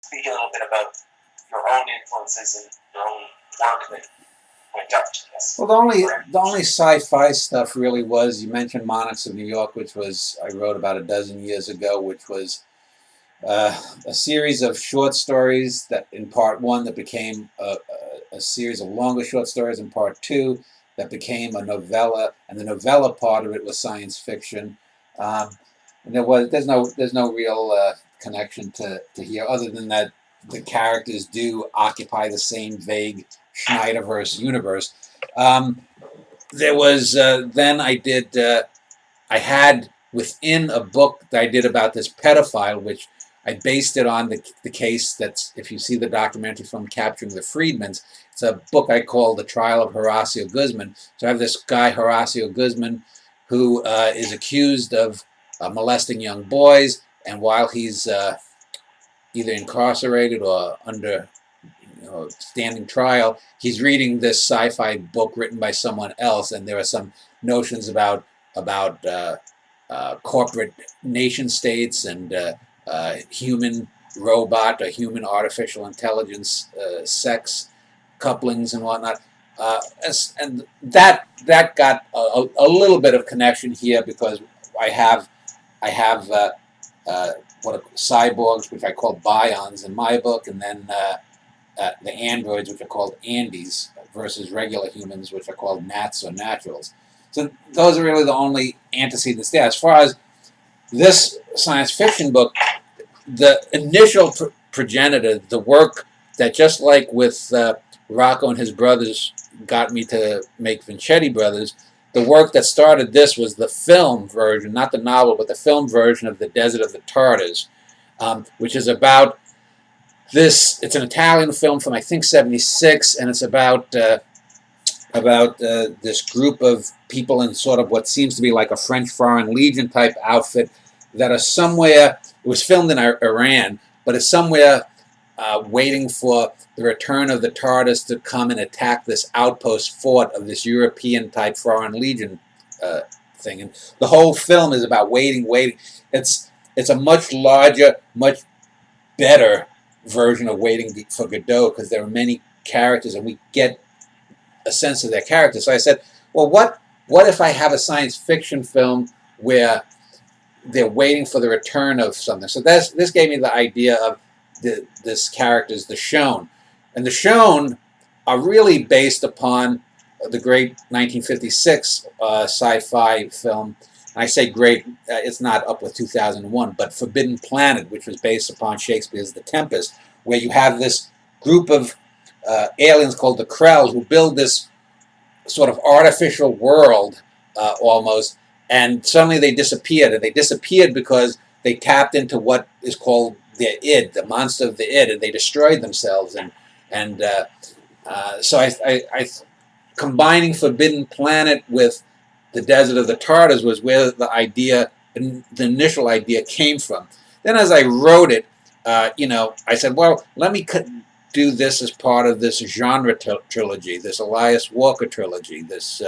speak a little bit about your own influences and your own work that went up to this. Well, the only sci-fi stuff really was, you mentioned Monarchs of New York, which was, I wrote about a dozen years ago, which was a series of short stories that in part one that became a series of longer short stories in part two that became a novella, and the novella part of it was science fiction. And there's no real connection to here, other than that the characters do occupy the same vague Schneiderverse universe. There was then I had within a book that I did about this pedophile, which I based it on the case that's, if you see the documentary film Capturing the Freedmans, it's a book I call The Trial of Horacio Guzman. So I have this guy, Horacio Guzman, who is accused of molesting young boys, and while he's either incarcerated or under standing trial, he's reading this sci-fi book written by someone else, and there are some notions about corporate nation states and human robot or human artificial intelligence sex couplings and whatnot, and that got a little bit of connection here because I have what are cyborgs, which I call bions in my book, and then the androids, which are called Andes, versus regular humans, which are called nats or naturals. So those are really the only antecedents there. As far as this science fiction book, the initial progenitor, the work that, just like with Rocco and his brothers got me to make Vincetti Brothers, the work that started this was the film version, not the novel, but the film version of The Desert of the Tartars, which is about this. It's an Italian film from, I think, '76, and it's about this group of people in sort of what seems to be like a French Foreign Legion type outfit that are somewhere. It was filmed in Iran, but it's somewhere waiting for the return of the Tartars to come and attack this outpost fort of this European type Foreign Legion thing. And the whole film is about waiting. It's a much larger, much better version of Waiting for Godot, because there are many characters and we get a sense of their characters. So I said, well, what if I have a science fiction film where they're waiting for the return of something? So this gave me the idea of this characters, the Shown. And the Shown are really based upon the great 1956 sci-fi film. And I say great, it's not up with 2001, but Forbidden Planet, which was based upon Shakespeare's The Tempest, where you have this group of aliens called the Krells who build this sort of artificial world almost, and suddenly they disappeared. And they disappeared because they tapped into what is called their id, the monster of the id, and they destroyed themselves. So I combining Forbidden Planet with The Desert of the Tartars was where the initial idea came from. Then as I wrote it, I said, well, let me do this as part of this genre trilogy, this Elias Walker trilogy, this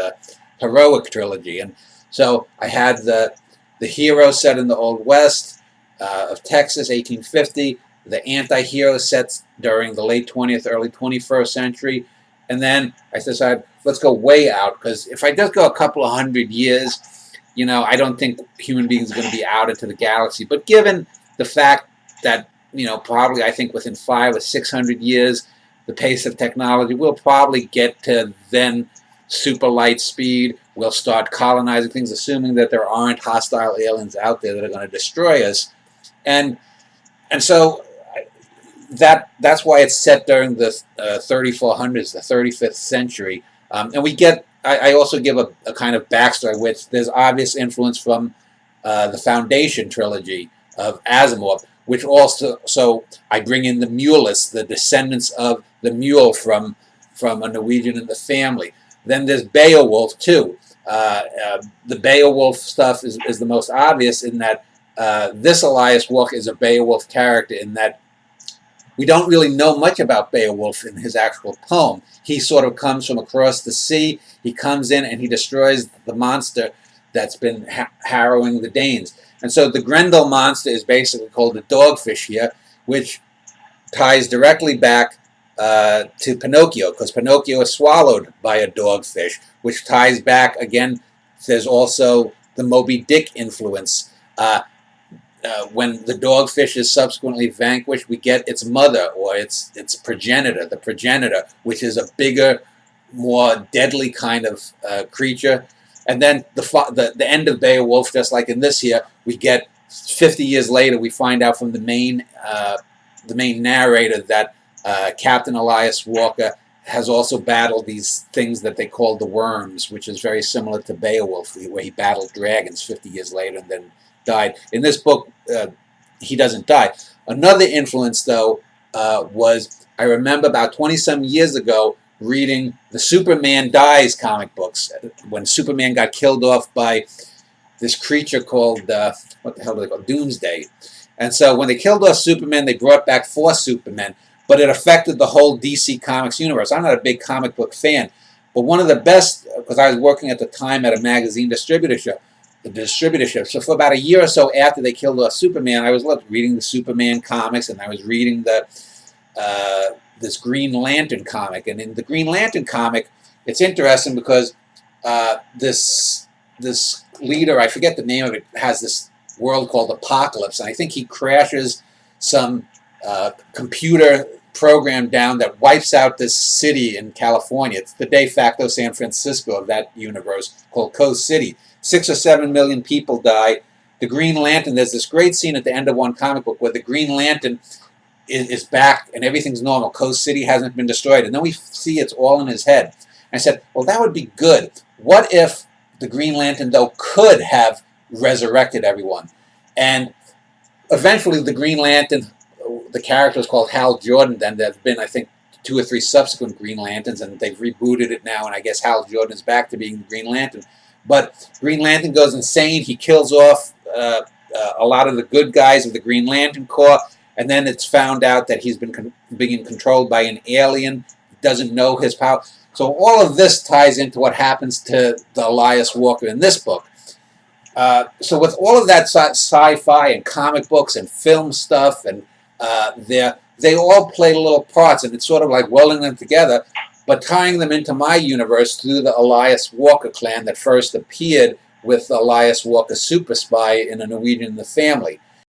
heroic trilogy. And so I had the hero set in the Old West of Texas, 1850, the anti-hero set during the late 20th, early 21st century, and then I decided, let's go way out, because if I just go a couple of hundred years, I don't think human beings are going to be out into the galaxy. But given the fact that, probably I think within 500 or 600 years, the pace of technology, we'll probably get to then super light speed. We'll start colonizing things, assuming that there aren't hostile aliens out there that are going to destroy us. And so that's why it's set during the 3400s, the 35th century. And we get, I also give a kind of backstory, which there's obvious influence from the Foundation trilogy of Asimov, which also, so I bring in the Mulists, the descendants of the mule from a Norwegian in the family. Then there's Beowulf too. The Beowulf stuff is the most obvious in that this Elias Walker is a Beowulf character, in that we don't really know much about Beowulf in his actual poem. He sort of comes from across the sea. He comes in and he destroys the monster that's been harrowing the Danes. And so the Grendel monster is basically called the dogfish here, which ties directly back to Pinocchio, because Pinocchio is swallowed by a dogfish, which ties back again. There's also the Moby Dick influence. When the dogfish is subsequently vanquished, we get its mother or its progenitor, the progenitor, which is a bigger, more deadly kind of creature. And then the end of Beowulf, just like in this here, we get 50 years later, we find out from the main narrator that Captain Elias Walker has also battled these things that they call the worms, which is very similar to Beowulf, where he battled dragons 50 years later and then died. In this book, he doesn't die. Another influence, though, was, I remember about 20-some years ago reading the Superman Dies comic books, when Superman got killed off by this creature called, what the hell do they call it? Doomsday. And so when they killed off Superman, they brought back 4 Supermen, but it affected the whole DC Comics universe. I'm not a big comic book fan, but one of the best, because I was working at the time at a magazine distributorship, so for about a year or so after they killed off Superman, I was reading the Superman comics, and I was reading this Green Lantern comic. And in the Green Lantern comic, it's interesting because this leader, I forget the name of it, has this world called Apocalypse, and I think he crashes some computer program down that wipes out this city in California. It's the de facto San Francisco of that universe, called Coast City. 6 or 7 million people die. The Green Lantern, there's this great scene at the end of one comic book where the Green Lantern is back and everything's normal. Coast City hasn't been destroyed. And then we see it's all in his head. And I said, well, that would be good. What if the Green Lantern, though, could have resurrected everyone? And eventually the Green Lantern, the character is called Hal Jordan. Then there have been, I think, 2 or 3 subsequent Green Lanterns, and they've rebooted it now, and I guess Hal Jordan is back to being the Green Lantern. But Green Lantern goes insane. He kills off a lot of the good guys of the Green Lantern Corps, and then it's found out that he's been being controlled by an alien, doesn't know his power. So all of this ties into what happens to the Elias Walker in this book. So with all of that sci-fi and comic books and film stuff, and they all play little parts, and it's sort of like welding them together, but tying them into my universe through the Elias Walker clan that first appeared with Elias Walker Super Spy in A Norwegian in the Family.